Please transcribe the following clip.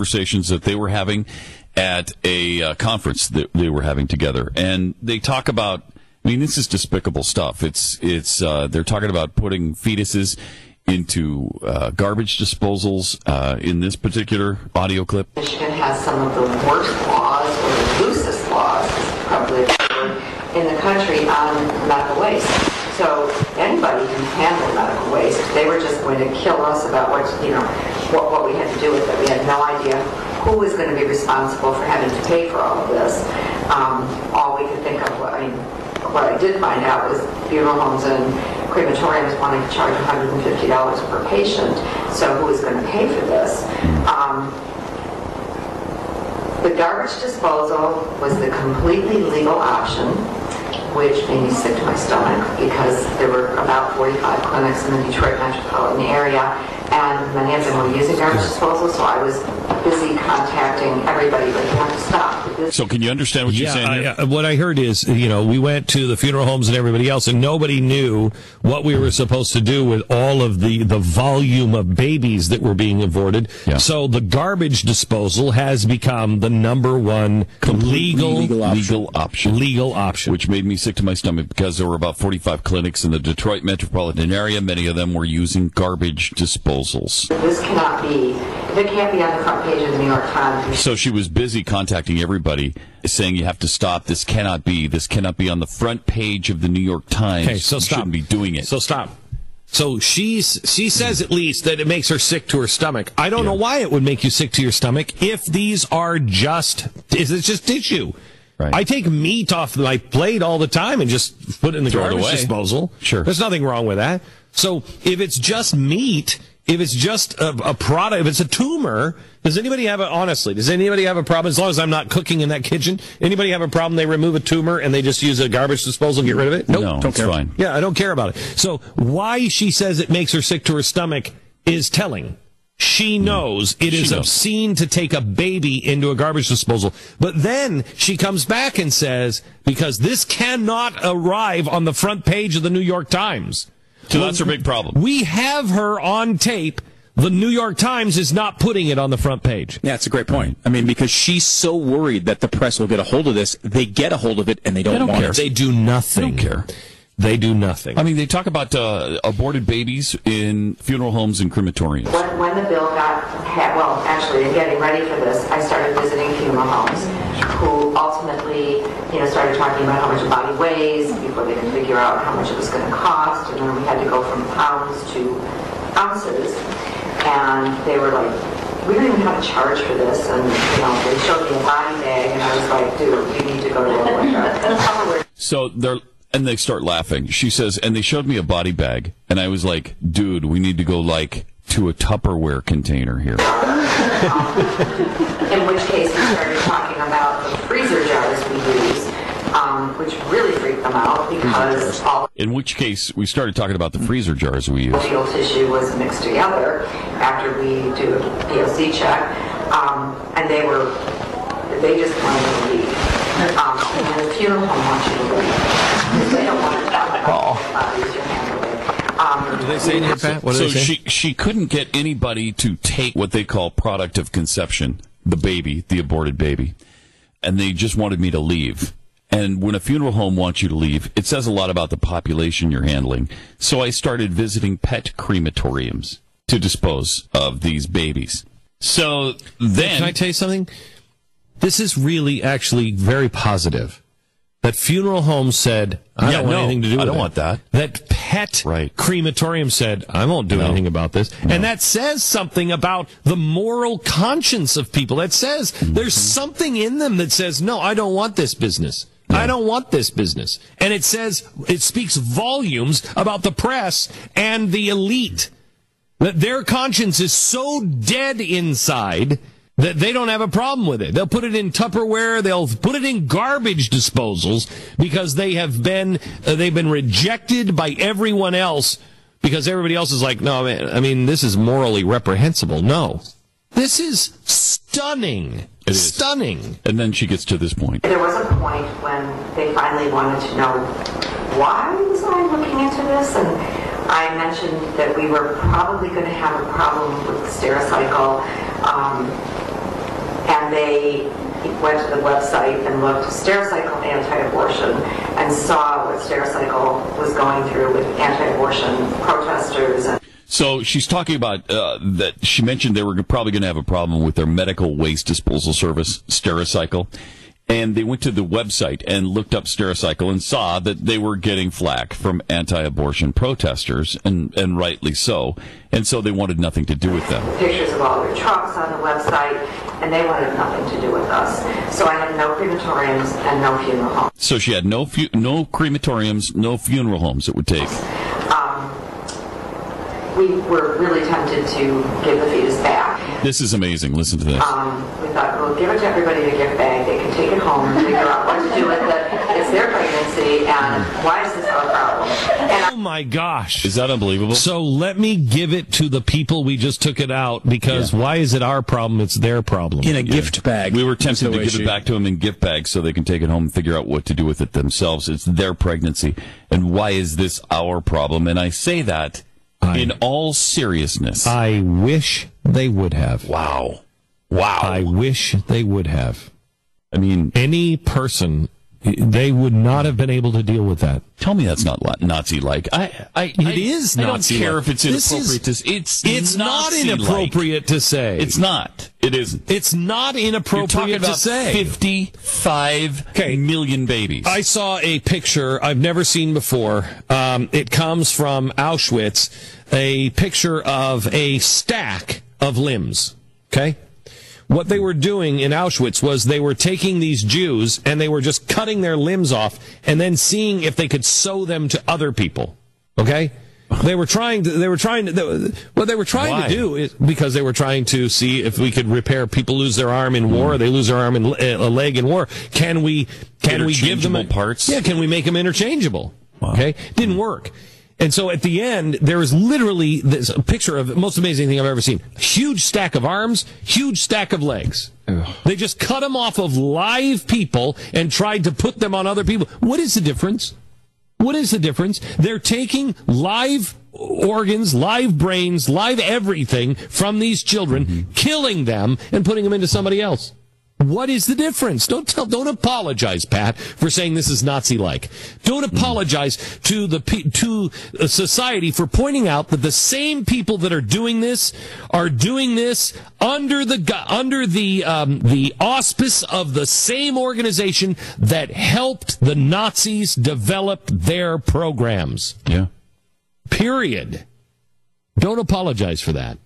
conversations that they were having at a conference that they were having together. And they talk about, I mean, this is despicable stuff. They're talking about putting fetuses into garbage disposals in this particular audio clip. Michigan has some of the worst laws, or the loosest laws, is probably in the country on medical waste. So anybody can handle medical waste. They were just going to kill us about what we had to do with it. We had no idea who was going to be responsible for having to pay for all of this. All we could think of, what I did find out was funeral homes and crematoriums wanted to charge $150 per patient. So who was going to pay for this? The garbage disposal was the completely legal option, which made me sick to my stomach because there were about 45 clinics in the Detroit metropolitan area, and many of them were using garbage disposal, so I was busy contacting everybody, but you have to stop. So can you understand what you're saying here? What I heard is, we went to the funeral homes and everybody else, and nobody knew what we were supposed to do with all of the volume of babies that were being aborted. Yeah. So the garbage disposal has become the number one legal option. Which made me sick to my stomach because there were about 45 clinics in the Detroit metropolitan area. Many of them were using garbage disposals. This cannot be. It can't be on the front page of the New York Times. So she was busy contacting everybody, saying you have to stop. This cannot be. This cannot be on the front page of the New York Times. Okay, so you stop. shouldn't be doing it. So stop. So she says at least that it makes her sick to her stomach. I don't know why it would make you sick to your stomach if these are just tissue. Right. I take meat off my plate all the time and just put it in the garbage disposal. Sure. There's nothing wrong with that. So if it's just meat, if it's just a product, if it's a tumor, does anybody have a problem, as long as I'm not cooking in that kitchen, anybody have a problem they remove a tumor and they just use a garbage disposal and get rid of it? Nope, no, don't care. Fine. Yeah, I don't care about it. So why she says it makes her sick to her stomach is telling. She knows it is obscene to take a baby into a garbage disposal. But then she comes back and says, because this cannot arrive on the front page of the New York Times. So that's her big problem. We have her on tape. The New York Times is not putting it on the front page. Yeah, it's a great point. I mean, because she's so worried that the press will get a hold of this, they get a hold of it and they don't want care. it. They do nothing. They don't care. They do nothing. I mean, they talk about aborted babies in funeral homes and crematoriums. When the bill in getting ready for this, I started visiting funeral homes who ultimately, started talking about how much a body weighs before they could figure out how much it was going to cost, and then we had to go from pounds to ounces, and they were like, we don't even have a charge for this, and they showed me a body bag, and I was like, dude, you need to go to a So they start laughing. She says, and they showed me a body bag, and I was like, dude, we need to go to a Tupperware container here. In which case we started talking about the freezer jars we use, which really freaked them out because in which case we started talking about the freezer jars we use. Fetal tissue was mixed together after we do a POC check, and they just wanted to leave. And the funeral home wants you to leave. They don't want to talk about bodies you're handling. What did they say in here, Pat? So she couldn't get anybody to take what they call product of conception, the baby, the aborted baby, and they just wanted me to leave. And when a funeral home wants you to leave, it says a lot about the population you're handling. So I started visiting pet crematoriums to dispose of these babies. So then... Can I tell you something? This is really actually very positive. That funeral home said, I don't want anything to do with it. I don't want that. That pet crematorium said, I won't do anything about this. No. And that says something about the moral conscience of people. That says there's something in them that says, no, I don't want this business. No. I don't want this business. And it speaks volumes about the press and the elite. That their conscience is so dead inside that they don't have a problem with it. They'll put it in Tupperware. They'll put it in garbage disposals because they've been rejected by everyone else because everybody else is like, no, I mean, this is morally reprehensible. No, this is stunning. It is stunning. And then she gets to this point. There was a point when they finally wanted to know why was I looking into this, and I mentioned that we were probably going to have a problem with the Stericycle. and they went to the website and looked Stericycle anti-abortion and saw what Stericycle was going through with anti-abortion protesters. So she's talking about that she mentioned they were probably going to have a problem with their medical waste disposal service, Stericycle. And they went to the website and looked up Stericycle and saw that they were getting flack from anti-abortion protesters, and rightly so. And so they wanted nothing to do with them. Pictures of all their trucks on the website, and they wanted nothing to do with us. So I had no crematoriums and no funeral homes. So she had no crematoriums, no funeral homes it would take. We were really tempted to give the fetus back. This is amazing. Listen to this. We thought, we'll give it to everybody in a gift bag. They can take it home and figure out what to do with it. It's their pregnancy, and why is this our problem? Oh, my gosh. Is that unbelievable? So let me give it to the people we just took it out, because why is it our problem? It's their problem. In a gift bag. We were tempted to give it back to them in gift bags so they can take it home and figure out what to do with it themselves. It's their pregnancy. And why is this our problem? And I say that in all seriousness. I wish they would have. Wow. I wish they would have. I mean, any person, they would not have been able to deal with that. Tell me that's not Nazi-like. It is Nazi-like. I don't care if it's inappropriate to say. It's not inappropriate to say. It's not. It isn't. It's not inappropriate to say. 55 million babies. I saw a picture I've never seen before. It comes from Auschwitz, a picture of a stack of limbs. Okay? What they were doing in Auschwitz was they were taking these Jews and they were just cutting their limbs off and then seeing if they could sew them to other people. Okay? What they were trying to do is, because they were trying to see if we could repair people lose their arm in war, they lose their arm and a leg in war. Can we give them parts? Yeah, can we make them interchangeable? Wow. Okay? Didn't work. And so at the end, there is literally this picture of the most amazing thing I've ever seen. Huge stack of arms, huge stack of legs. Ugh. They just cut them off of live people and tried to put them on other people. What is the difference? What is the difference? They're taking live organs, live brains, live everything from these children, killing them and putting them into somebody else. What is the difference? Don't apologize, Pat, for saying this is Nazi-like. Don't apologize to society for pointing out that the same people that are doing this under the auspice of the same organization that helped the Nazis develop their programs. Yeah. Period. Don't apologize for that.